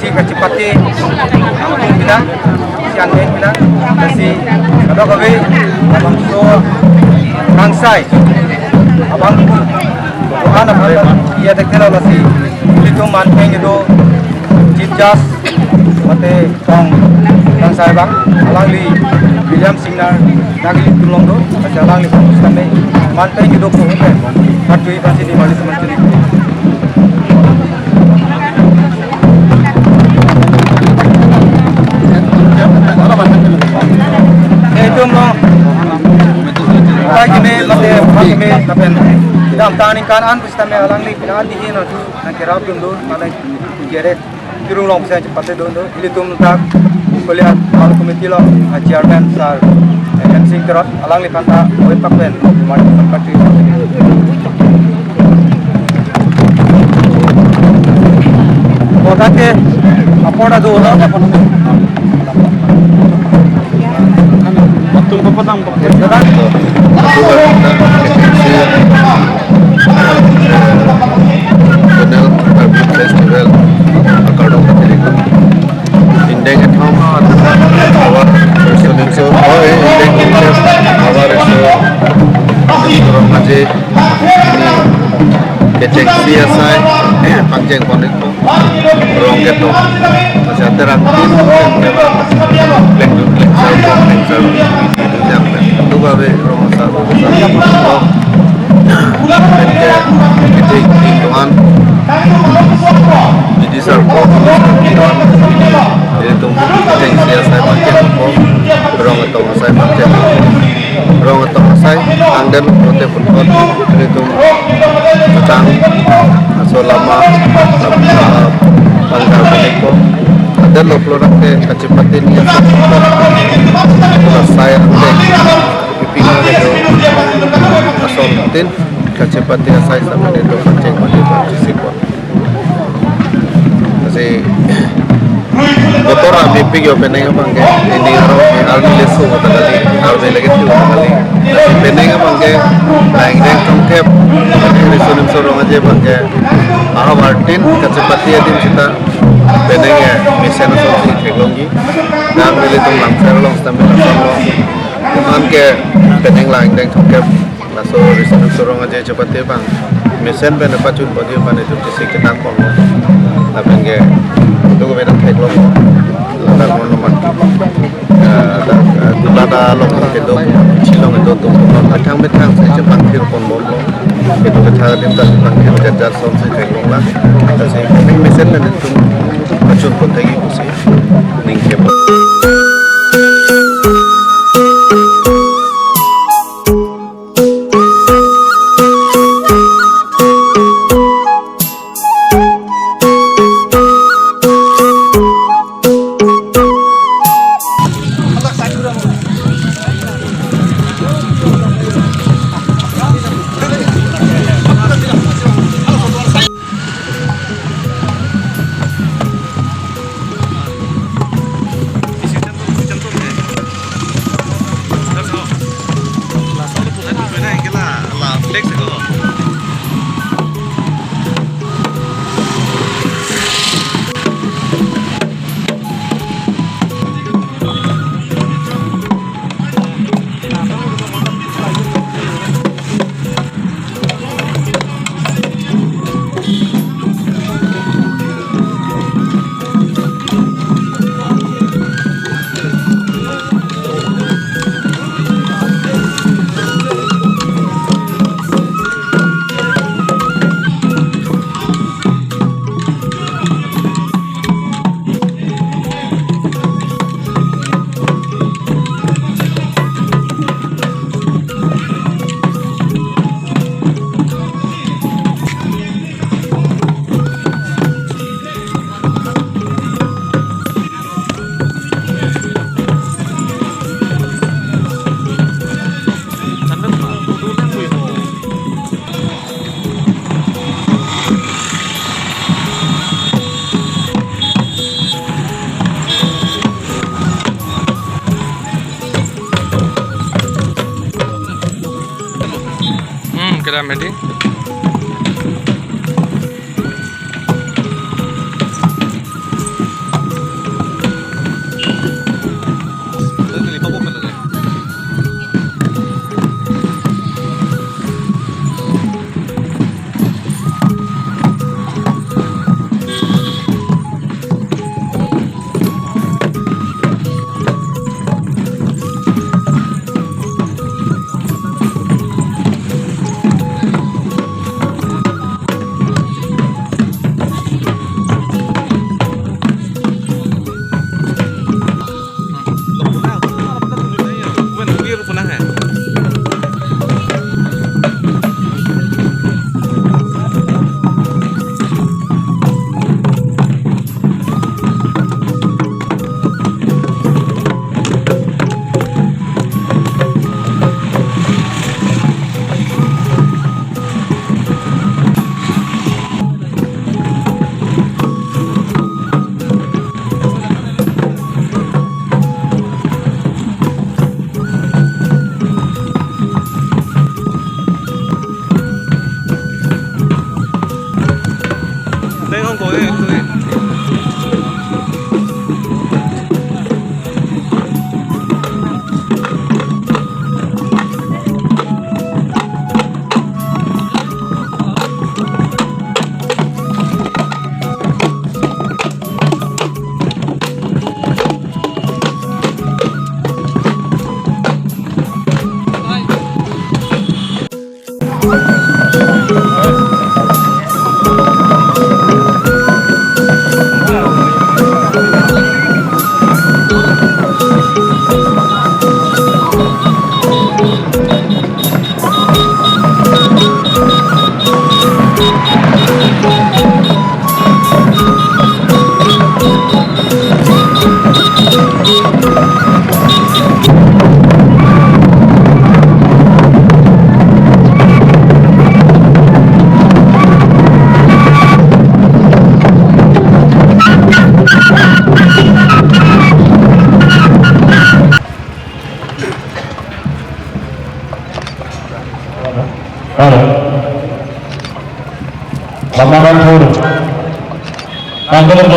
si kacipati ang kita si angin kita si kadang kami abang so kangsai abang Tuhan apa ia dekera lasi itu manteng itu cipjas mate tong kangsai bang alangli William Singnar nagli tulong do kasi alangli kami manteng itu ko hupen patui pasti di bali sementari itu mo pagi me tapen dam taning kanan pista me alang li pinan di hino tu nak kerap tundu mana geret turung long saya cepat itu ili tum tak kulihat kalau komiti lo chairman sar MC kerot alang li kanta oi pakpen mari tempat itu Oke, apa ada dulu? Betul petang petang. Kenal Urban Festival Akadong Katiriku. Indeng at home our personal so indeng indeng our so orang aja kecek biasa panjang konek tu orang gitu masih ada rangkaian lengser yang itu bawa rumah satu kecek Tuhan jadi serpo jadi tunggu kecek biasa panjang orang atau masai panjang orang atau masai angdan prote pun jadi tunggu tentang selama pangkal beniko ada lo flora ke kecepatin yang saya pipingan itu asoltin kecepatin saya sama itu pancing pada partisipon masih motor abi pergi opening apa enggak ini orang almi lesu kata kali almi lagi tu kata kali opening apa enggak lain lain tongkep resunim sorong aja pakai aha Martin kecepati adim kita opening ya misalnya sorong teknologi dan milih tu langsung long sambil long kan ke opening lain lain tongkep laso resunim sorong aja cepati bang mesin pen apa cun bagi pan itu sih kita kon tapi enggak itu gue bilang teknologi ada nomor ada lokal itu cilong itu tuh betang saya cepat pon bom itu kita minta panggil jajar son saya teknologi lah saya mesin dan itu macam pun tadi sih ningke Medi.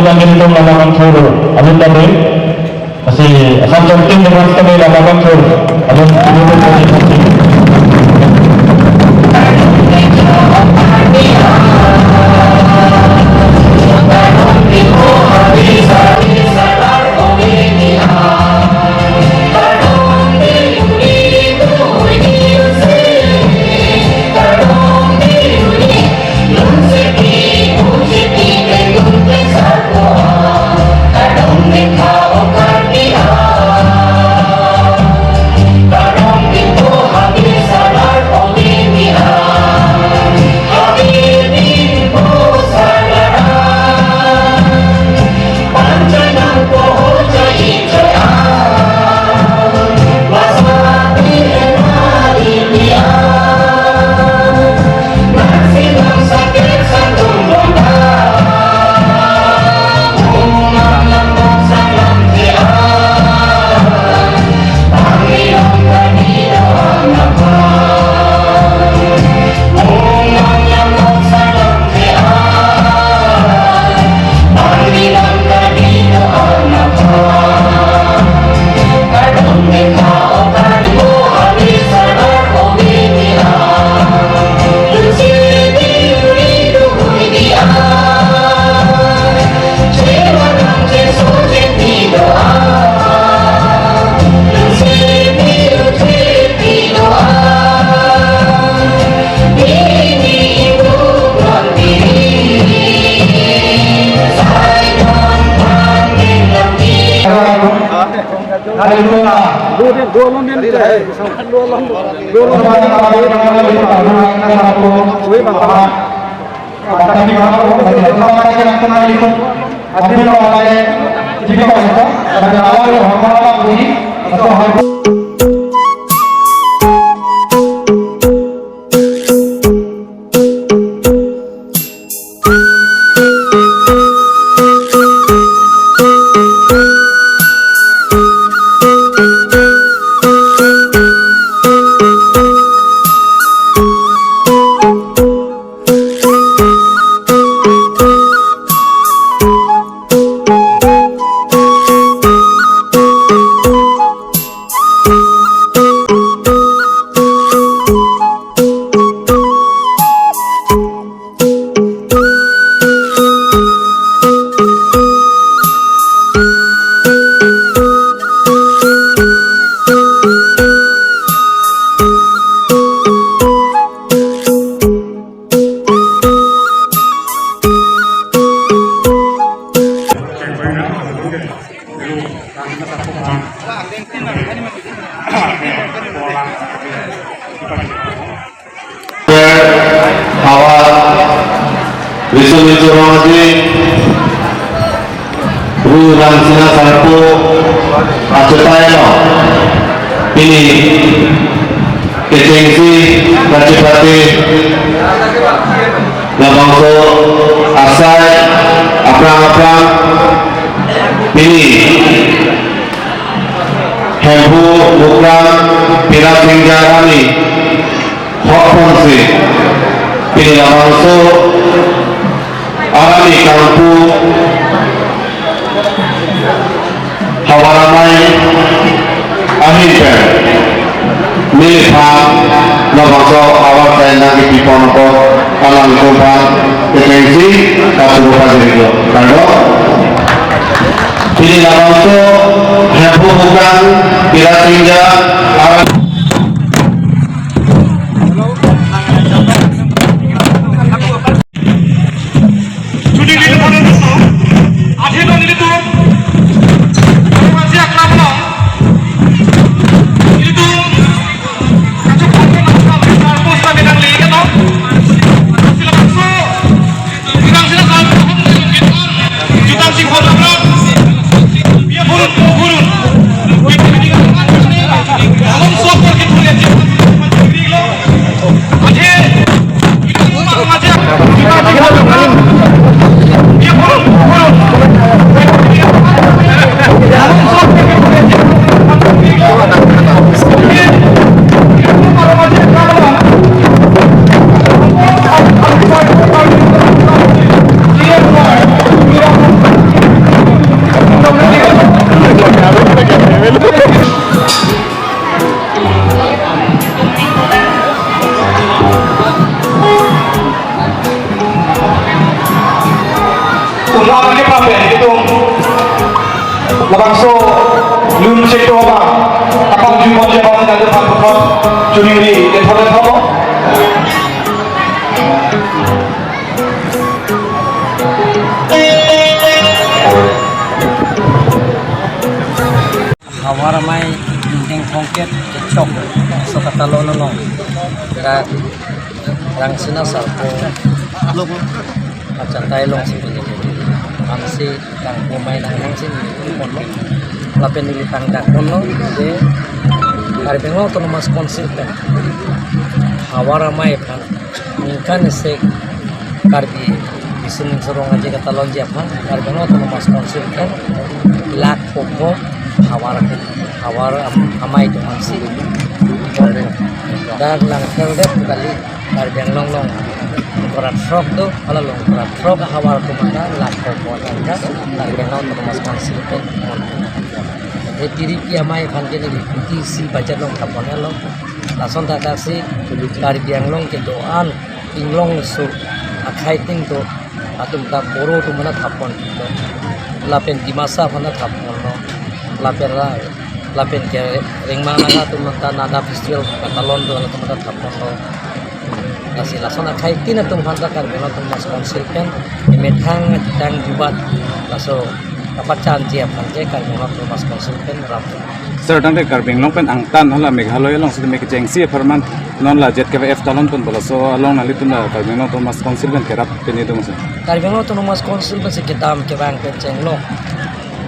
yang itu melakukan suruh alun tadi masih asal tim dengan kami melakukan suruh alun itu ini ketingsi kacipati nabangso asai aprang-aprang ini hembu bukan pirat hinggarani hokonsi ini nabangso alami kampung hawaramai akhirnya milik nabangso awal tenda di Diponoko alam kumpan ketensi kasurupan diriku kado ini nabangso hembu bukan pirat hingga alam Burun. labangso lun sektor ba apang jumon je ba na depan pokok curi ke thole thomo hawara mai dinding kongket kecok so kata lo nolong ka rang sina sarpo acha tailong sini angsi kang pemain nang sini kono lapen nili tangga kono de hari bengo autonomous council kan hawara mai kan ingkan se karbi isun sorong aja kata lonje apa hari bengo autonomous council kan lak poko hawara amai itu masih dan lang terdet kali hari bengo long korat frog tuh kalau long korat frog hawara kumana lak poko kan hari bengo autonomous council kan diri kia mai panjang ini isi baca long kaponnya long langsung tak kasih dari biang long ke doan inglong su akai ting tu atau tak boro tu mana kapon tu lapen di masa mana kapon lo lapen ke ring mana tu mana nada festival katalon tu atau mana kapon lo kasih langsung akai ting tu mana kar bela tu mas konsil kan emetang tang jubat langsung dapat janji apa je kar bela tu mas konsil kan rapi. Sir, tante karbing long pen angtan hala Meghalaya long sudah make jengsi perman non la jet KVF talon pun bola so along nali tu na karbing long tu mas konsil kan kerap peni tu mas. Karbing long tu mas konsil pun sekitar ke bang ke cenglo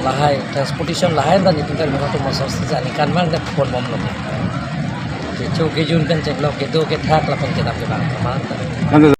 lahai transportation lahai dan itu karbing long tu mas konsil jadi kan bang dah pun bom long. Kecu kejun kan cenglo kedo ke thak lah pun kita ke bang.